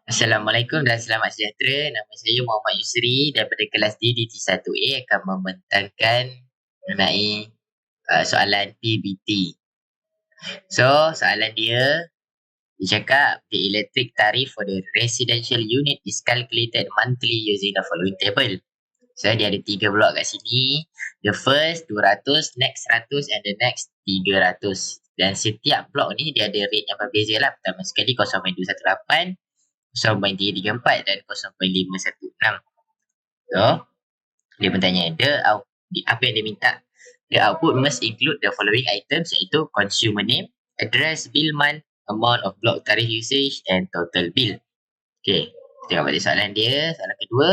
Assalamualaikum dan selamat sejahtera. Nama saya Muhammad Yusri daripada kelas D DT1A akan membentangkan mengenai soalan PBT. So, soalan dia cakap the electric tariff for the residential unit is calculated monthly using the following table. So, dia ada 3 blok kat sini. The first 200, next 100 and the next 300. Dan setiap blok ni dia ada rate yang berbeza lah. Pertama sekali 0.218, 0.334 dan 0.516. So, dia bertanya, apa yang dia minta? The output must include the following items iaitu consumer name, address, bill month, amount of block tariff usage and total bill. Okay, tengok balik soalan dia. Soalan kedua,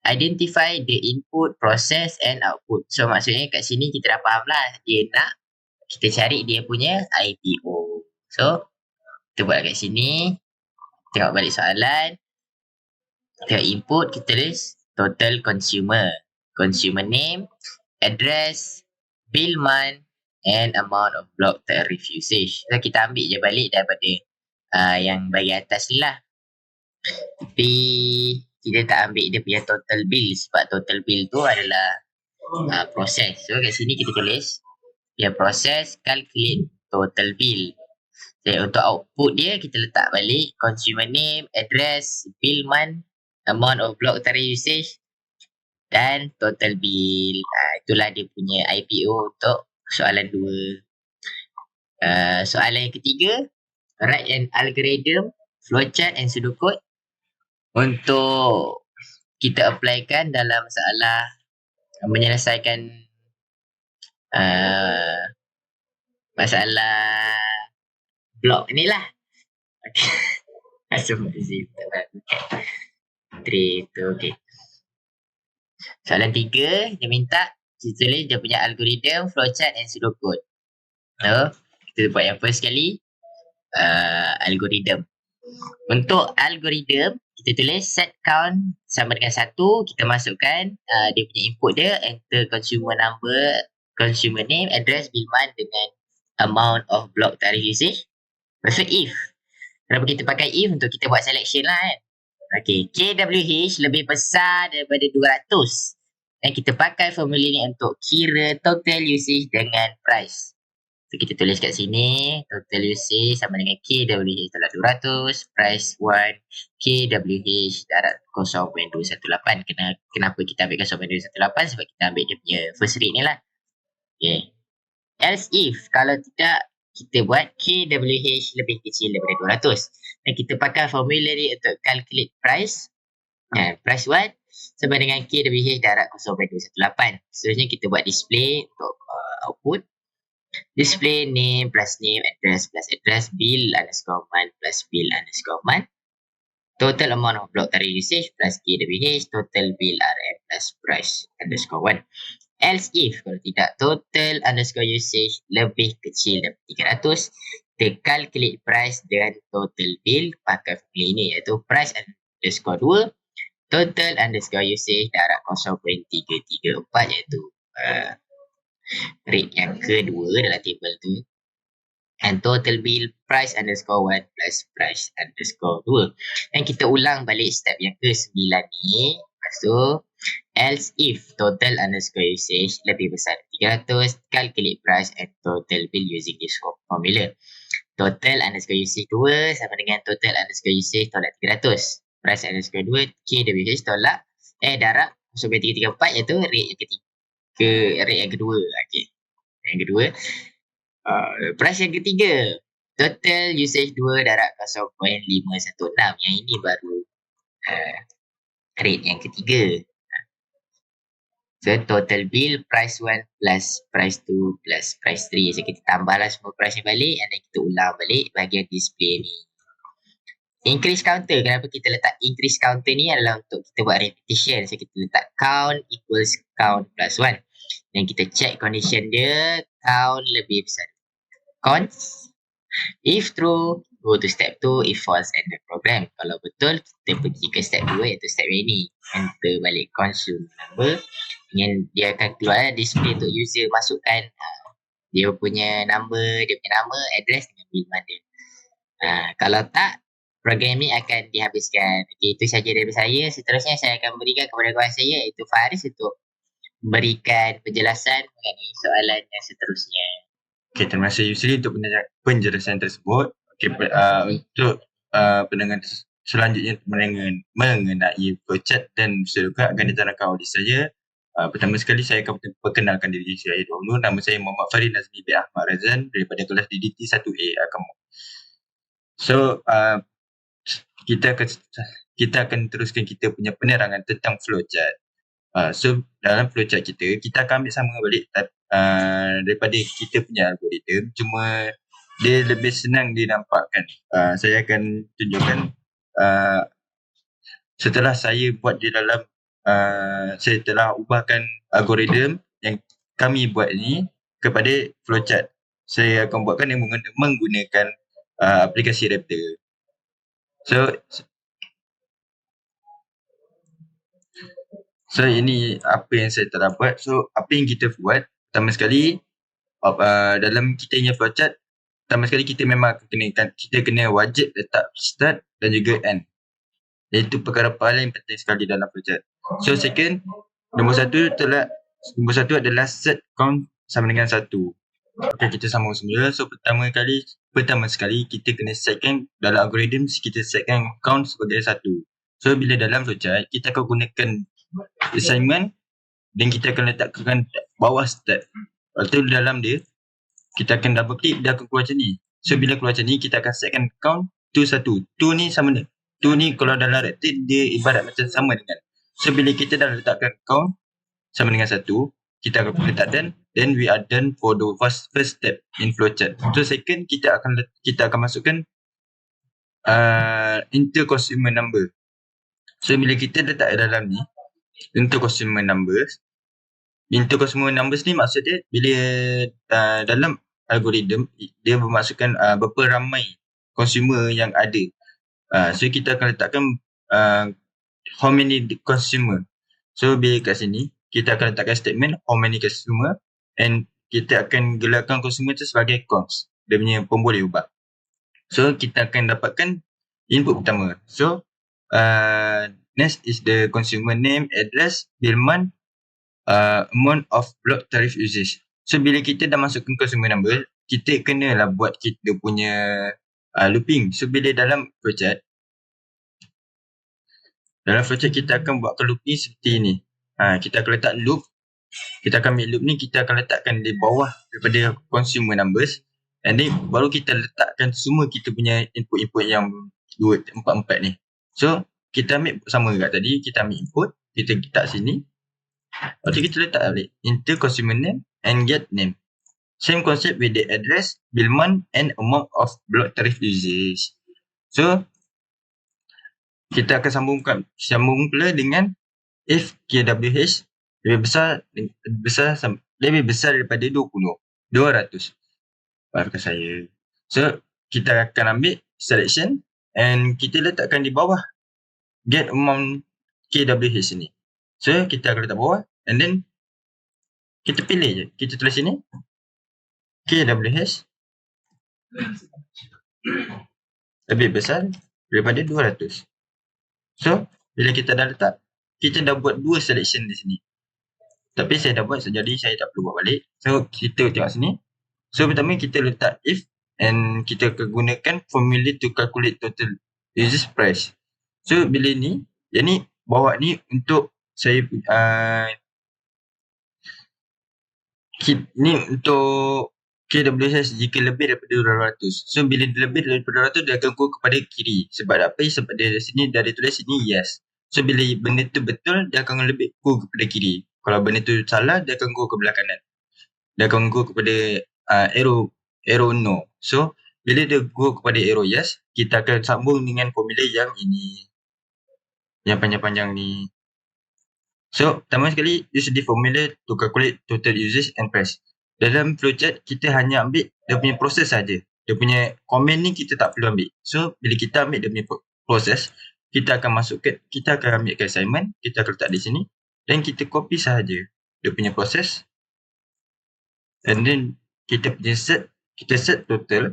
identify the input, process and output. So, maksudnya kat sini kita dah faham lah. Dia nak kita cari dia punya IPO. So, kita buat kat sini. Tengok balik soalan. Tengok input, kita tulis total consumer. Consumer name, address, bill month and amount of block tariff usage. So, kita ambil je balik daripada yang bagi atas ni lah. Tapi kita tak ambil dia punya total bill sebab total bill tu adalah proses. So, kat sini kita tulis dia proses calculate total bill. Okay, untuk output dia kita letak balik consumer name, address, bill month, amount of block tariff usage dan total bill. Itulah dia punya IPO untuk soalan 2. Soalan yang ketiga, write an algorithm, flowchart and pseudocode untuk kita applykan dalam masalah menyelesaikan masalah blok ni lah. Okay. Okay. Soalan 3, dia minta kita tulis dia punya algorithm, flowchart and pseudocode. So, kita buat yang first sekali, algorithm. Untuk algorithm, kita tulis set count sama dengan 1. Kita masukkan dia punya input dia, enter consumer number, consumer name, address, bill month dengan amount of block tariff usage. Lepas tu if. Kenapa kita pakai if? Untuk kita buat selection lah kan. Okay, KWH lebih besar daripada 200. Dan kita pakai formula ni untuk kira total usage dengan price. So, kita tulis kat sini, total usage sama dengan KWH tolak 200, price 1, KWH darat 0.218. Kenapa kita ambil 0.218? Sebab kita ambil dia punya first rate ni lah. Okay. Else if, kalau tidak, kita buat KWH lebih kecil daripada 200. Dan kita pakai formula ni untuk calculate price. Price 1 sama dengan KWH darat 0.218. Seterusnya kita buat display untuk output. Display name plus name, address plus address, bill underscore month plus bill underscore month. Total amount of block tariff usage plus KWH, total bill RM plus price underscore 1. Else if, kalau tidak, total underscore usage lebih kecil daripada 300, kita calculate price dan total bill pakai formula ini iaitu price underscore 2, total underscore usage darat 0.334 iaitu rate yang kedua dalam table tu. And total bill price underscore 1 plus price underscore 2. Dan kita ulang balik step yang ke-9 ni. Lepas tu, else if total underscore usage lebih besar dari 300, calculate price and total bill using this formula. Total underscore usage 2 sama dengan total underscore usage tolak 300. Price underscore 2, KWH tolak darat 0.334 iaitu rate yang ketiga. Rate yang kedua. Okay. Yang kedua, price yang ketiga, total usage 2 darat 0.516. Yang ini baru rate yang ketiga. So total bill price 1 plus price 2 plus price 3. So kita tambahlah semua price ni balik dan kita ulang balik bahagian display ni. Increase counter, kenapa kita letak increase counter ni adalah untuk kita buat repetition. So kita letak count equals count plus 1. Dan kita check condition dia, count lebih besar. Cons, if true, go to step 2, if false, end the program. Kalau betul, kita pergi ke step 2 iaitu step yang ni. Enter balik consumer number. Dengan dia akan keluar display untuk user masukkan dia punya number, dia punya nama, address dengan bill month dia. Kalau tak, programming akan dihabiskan. Okey, itu saja dari saya. Seterusnya saya akan berikan kepada kawan saya iaitu Faris untuk berikan penjelasan mengenai soalan yang seterusnya. Okey, terima kasih Yusri untuk penjelasan tersebut. Okey, untuk pendengar selanjutnya mengenai flowchart dan juga akan diterangkan oleh saya. Pertama sekali saya akan perkenalkan diri saya dahulu. Nama saya Muhammad Farid Nazmi bin Ahmad Razan daripada kelas DDT 1A Akamu. So, kita akan teruskan kita punya penerangan tentang flowchart. So dalam flowchart kita akan ambil sama balik daripada kita punya algoritma, cuma dia lebih senang dinampakkan. Saya akan tunjukkan setelah saya buat di dalam saya telah ubahkan algoritma yang kami buat ini kepada flowchart. Saya akan buatkan yang menggunakan aplikasi Raptor. So ini apa yang saya telah buat. So apa yang kita buat, pertama sekali dalam kita punya flowchart, pertama sekali kita memang kita kena wajib letak start dan juga end. Iaitu perkara paling penting sekali dalam flowchart. So second, nombor satu adalah set count sama dengan 1. Okay, kita sambung semula. So pertama sekali kita kena setkan dalam algoritma, kita setkan count sebagai 1. So bila dalam flowchart kita akan gunakan assignment dan kita akan letakkan bawah start. Lepas tu dalam dia kita akan double click, dia akan keluar macam ni. So bila keluar macam ni kita akan setkan count to 1. To ni sama ni. To ni kalau dalam Raptor dia ibarat macam sama dengan. So bila kita dah letakkan count sama dengan 1, kita akan letak done. Then we are done for the first step in flowchart. So second kita akan masukkan enter consumer number. So bila kita letak dalam ni enter consumer numbers ni maksud dia bila dalam algoritma dia bermaksudkan berapa ramai consumer yang ada. So kita akan letakkan how many consumer. So bila kat sini kita akan letakkan statement how many consumer and kita akan gelarkan consumer tu sebagai const. Dia punya pemboleh ubah. So kita akan dapatkan input pertama. So next is the consumer name, address, bill month, amount of block tarif usage. So bila kita dah masukkan consumer number, kita kenalah buat kita punya looping. So bila dalam flowchart kita akan buatkan looping seperti ini. Kita akan letak loop. Kita akan ambil loop ni, kita akan letakkan di bawah daripada consumer numbers. And then baru kita letakkan semua kita punya input-input yang 2, 4 ni. So kita ambil sama kat tadi, kita ambil input, kita letak sini. Lepas tu kita letak balik enter consumer name and get name. Same concept with the address, bill month and amount of block tarif usage. So kita akan sambung pula dengan if KWH lebih besar daripada 200. Maafkan saya. So kita akan ambil selection and kita letakkan di bawah get amount KWH ni. So kita akan letak bawah and then kita pilih je. Kita tulis sini KWH lebih besar daripada 200. So bila kita dah letak, kita dah buat 2 selection di sini. Tapi saya dah buat, jadi saya tak perlu buat balik. So kita tengok sini. So pertama kita letak if and kita akan gunakan formula to calculate total users price. So bila ni, yang ni bawah ni untuk saya ni untuk KWH jika lebih daripada 200. So bila lebih daripada 200 dia akan go kepada kiri. Sebab apa? Sebab dia sini dah ditulis sini yes. So bila benda tu betul dia akan lebih go kepada kiri. Kalau benda tu salah dia akan go ke belah kanan. Dia akan go kepada arrow no. So bila dia go kepada arrow yes, kita akan sambung dengan formula yang ini. Yang panjang-panjang ni. So pertama sekali use the formula to calculate total usage and price. Dalam flowchart kita hanya ambil dia punya proses saja. Dia punya komen ni kita tak perlu ambil. So bila kita ambil dia punya proses, kita akan ambil ke assignment, kita akan letak di sini dan kita copy sahaja dia punya proses. And then kita set total.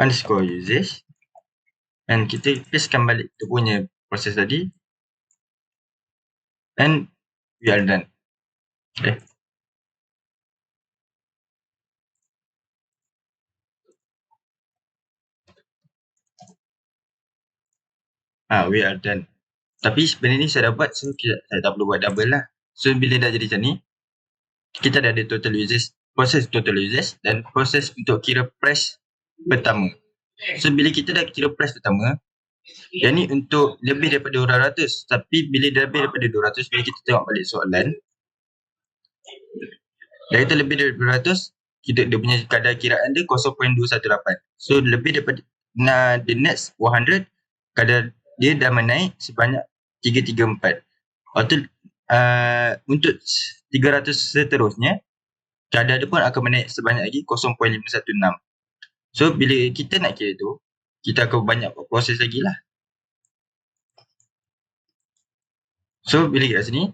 underscore usage, and kita pastekan balik kita punya proses tadi, and we are done. Okay. We are done. Tapi sebenarnya ni saya dah buat, so saya tak perlu buat double lah. So bila dah jadi macam ni, kita dah ada total users, proses total users dan proses untuk kira price pertama. So bila kita dah kira price pertama, yang ni untuk lebih daripada 200. Tapi bila dah lebih daripada 200, bila kita tengok balik soalan, dah kata lebih daripada 200, dia punya kadar kiraan dia 0.218. So lebih daripada the next 100, kadar dia dah menaik sebanyak 334. Lepas untuk 300 seterusnya, kadar dia pun akan menaik sebanyak lagi 0.516. So bila kita nak kira tu, kita akan banyak proses lagi lah. So bila kat sini,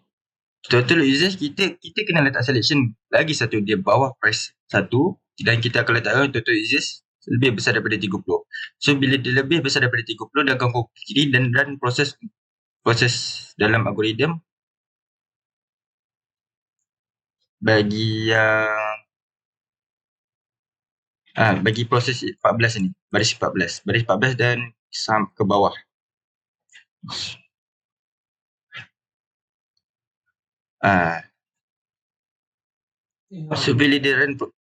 total users kita kena letak selection lagi satu dia bawah price 1, dan kita akan letakkan total users lebih besar daripada 30. So bila dia lebih besar daripada 30, dia akan ke kiri dan proses dalam algoritma bagi yang bagi proses 14 ni, baris 14 dan ke bawah. So bila dia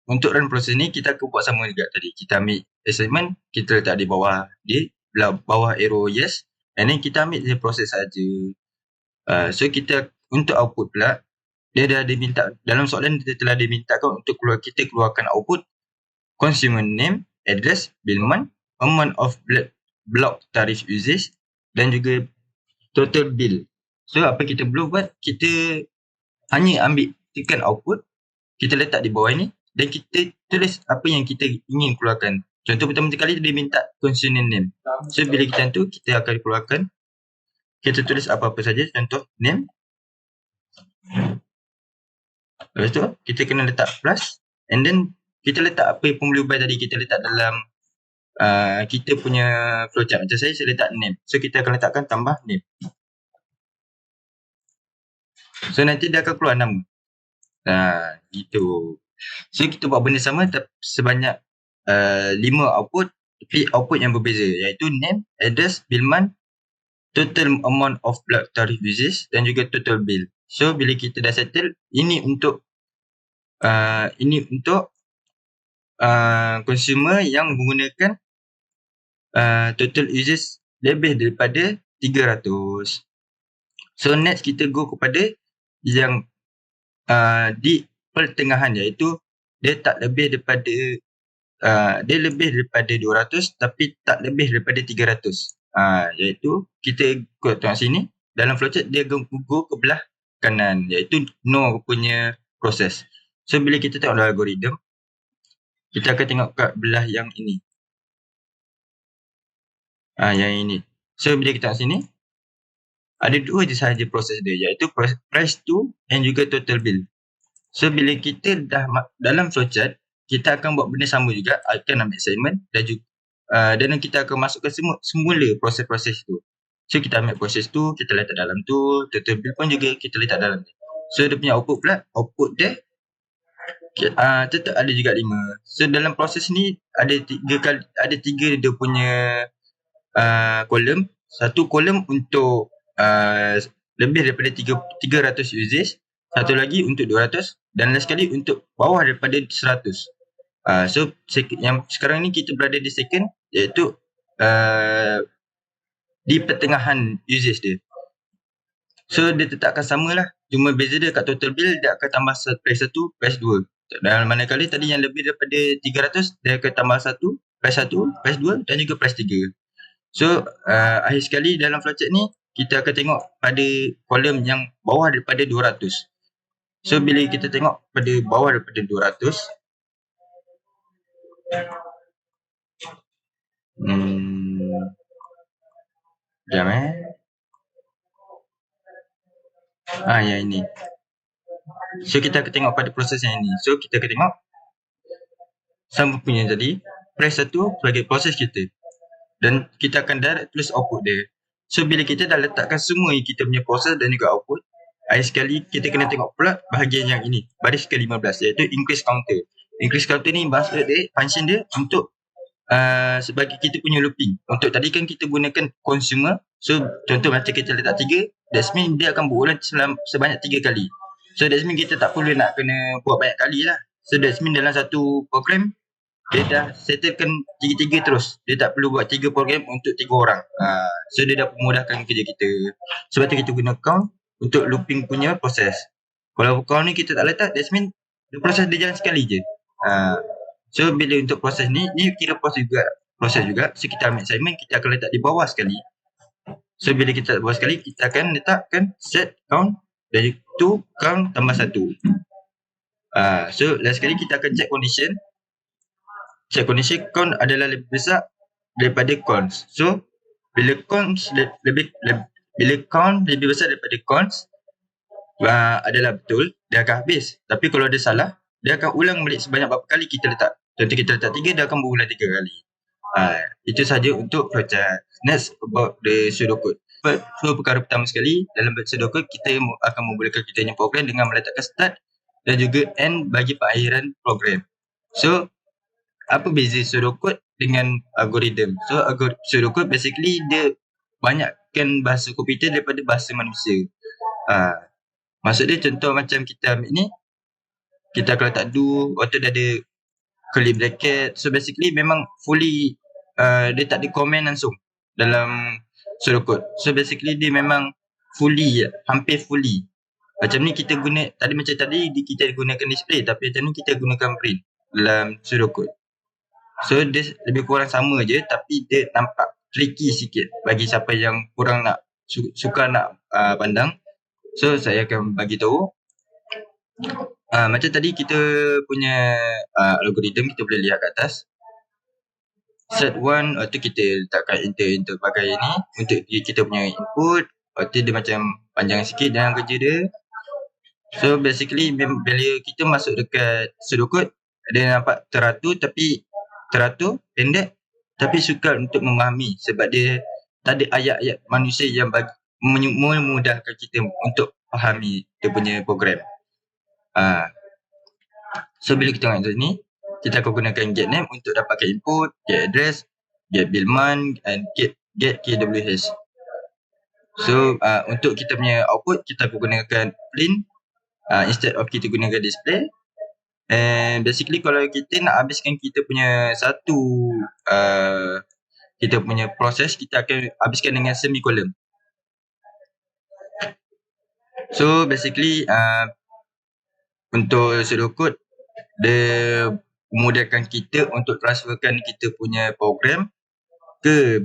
untuk run proses ni, kita akan buat sama juga tadi. Kita ambil assignment, kita letak di bawah dia, bawah arrow yes, and then kita ambil dia proses saja. So kita untuk output pula, dia dah diminta dalam soalan, dia telah dimintakan untuk kita keluarkan output consumer name, address, bill month, amount of block tarif usage dan juga total bill. So apa kita perlu buat, kita hanya ambil tekan output, kita letak di bawah ni dan kita tulis apa yang kita ingin keluarkan. Contoh pertama sekali dia minta consumer name. So bila kita tu, kita akan keluarkan, kita tulis apa-apa saja, contoh name. Lepas tu kita kena letak plus, and then kita letak apa yang pembeli ubah tadi, kita letak dalam kita punya flowchart. Macam saya letak name. So kita akan letakkan tambah name. So nanti dia akan keluar nama. Gitu. So kita buat benda sama sebanyak 5 output, tapi output yang berbeza, iaitu name, address, bill month, total amount of block tarif usage dan juga total bill. So bila kita dah settle, ini untuk consumer yang menggunakan total usage lebih daripada 300. So next kita go kepada yang di pertengahan, iaitu dia tak lebih daripada dia lebih daripada 200 tapi tak lebih daripada 300. Iaitu kita tengok sini dalam flowchart dia go ke belah kanan, iaitu no punya proses. So bila kita tengok dalam algoritma, kita akan tengok kat belah yang ini. Yang ini. So bila kita tengok sini, ada dua je sahaja proses dia, iaitu price to and juga total bill. So bila kita dah dalam flowchart, kita akan buat benda sama juga, akan ambil assignment dan kita akan masukkan semula proses-proses tu. So kita ambil proses tu, kita letak dalam tu, total bill pun juga kita letak dalam tu. So dia punya output pula, output dia tetap ada juga 5. So dalam proses ni ada tiga dia punya kolom. Satu kolom untuk lebih daripada 300 users, satu lagi untuk 200 dan last sekali untuk bawah daripada 100. So yang sekarang ni kita berada di second, iaitu di pertengahan users dia. So dia tetap akan sama lah, cuma beza dia kat total bill, dia akan tambah price 1, price 2. Dan manakala tadi yang lebih daripada 300, dia akan tambah 1, price 1, price 2 dan juga price 3. So akhir sekali dalam flowchart ni, kita akan tengok pada kolom yang bawah daripada 200. So bila kita tengok pada bawah daripada 200, sekejap yang ini. So kita akan tengok pada proses yang ini. So kita akan tengok sama punya tadi, press satu sebagai proses kita. Dan kita akan direct tulis output dia. So bila kita dah letakkan semua kita punya proses dan juga output, akhir sekali kita kena tengok pula bahagian yang ini, baris ke-15, iaitu increase counter. Increase counter ni maksud dia, function dia untuk sebagai kita punya looping. Untuk tadi kan kita gunakan consumer. So contoh macam kita letak 3, that means dia akan berulang sebanyak 3 kali. So that means kita tak perlu nak kena buat banyak kali lah. So that means dalam satu program dia dah settlekan 3 terus. Dia tak perlu buat 3 program untuk 3 orang. So dia dah memudahkan kerja kita. Sebab tu kita guna count untuk looping punya proses. Kalau count ni kita tak letak, that means proses dia jalan sekali je. So bila untuk proses ni kira proses juga. So kita ambil assignment, kita akan letak di bawah sekali. So bila kita letak bawah sekali, kita akan letakkan set count dari 2 count tambah 1. So last sekali kita akan check condition. Check condition count adalah lebih besar daripada cons. So bila cons bila count lebih besar daripada cons adalah betul, dia akan habis. Tapi kalau dia salah, dia akan ulang balik sebanyak berapa kali kita letak. Contoh kita letak 3, dia akan berulang 3 kali. Itu saja untuk flowchart. Next about the pseudocode. So perkara pertama sekali dalam pseudocode, kita akan memulakan kita punya program dengan meletakkan start dan juga end bagi perakhiran program. So apa beza pseudocode dengan algoritma? So pseudocode basically dia banyakkan bahasa komputer daripada bahasa manusia. Maksud dia contoh macam kita ambil ni, kita akan letak do, waktu dia ada curly bracket. So basically memang fully dia tak ada komen langsung dalam pseudocode. So basically dia memang fully, hampir fully. Macam ni kita guna, macam tadi kita gunakan display, tapi macam ni kita gunakan print dalam pseudocode. So dia lebih kurang sama je, tapi dia nampak tricky sikit bagi siapa yang kurang nak suka nak pandang. So saya akan bagi tahu. Macam tadi kita punya algoritma, kita boleh lihat kat atas. Set 1, waktu kita letakkan enter bagai ni untuk kita punya input. Waktu dia macam panjang sikit dalam kerja dia. So basically bila kita masuk dekat pseudocode, dia nampak teratur pendek, tapi sukar untuk memahami sebab dia tak ada ayat-ayat manusia yang memudahkan kita untuk fahami dia punya program. So bila kita tengok ni, kita akan gunakan get name untuk dapatkan input, get address, get bill month and get KWH. So untuk kita punya output, kita akan gunakan print instead of kita gunakan display. And basically kalau kita nak habiskan kita punya satu kita punya proses, kita akan habiskan dengan semicolon. So basically untuk pseudocode, dia memudahkan kita untuk transferkan kita punya program ke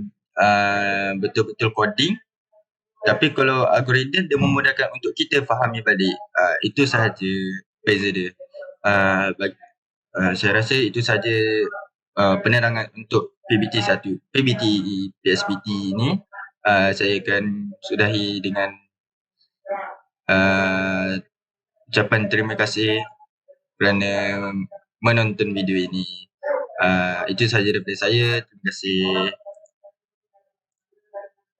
betul-betul coding. Tapi kalau algoritma, dia memudahkan untuk kita fahami balik. Itu sahaja beza dia. Saya rasa itu saja penerangan untuk PSBT ni. Saya akan sudahi dengan ucapan terima kasih kerana menonton video ini. Itu sahaja daripada saya. Terima kasih.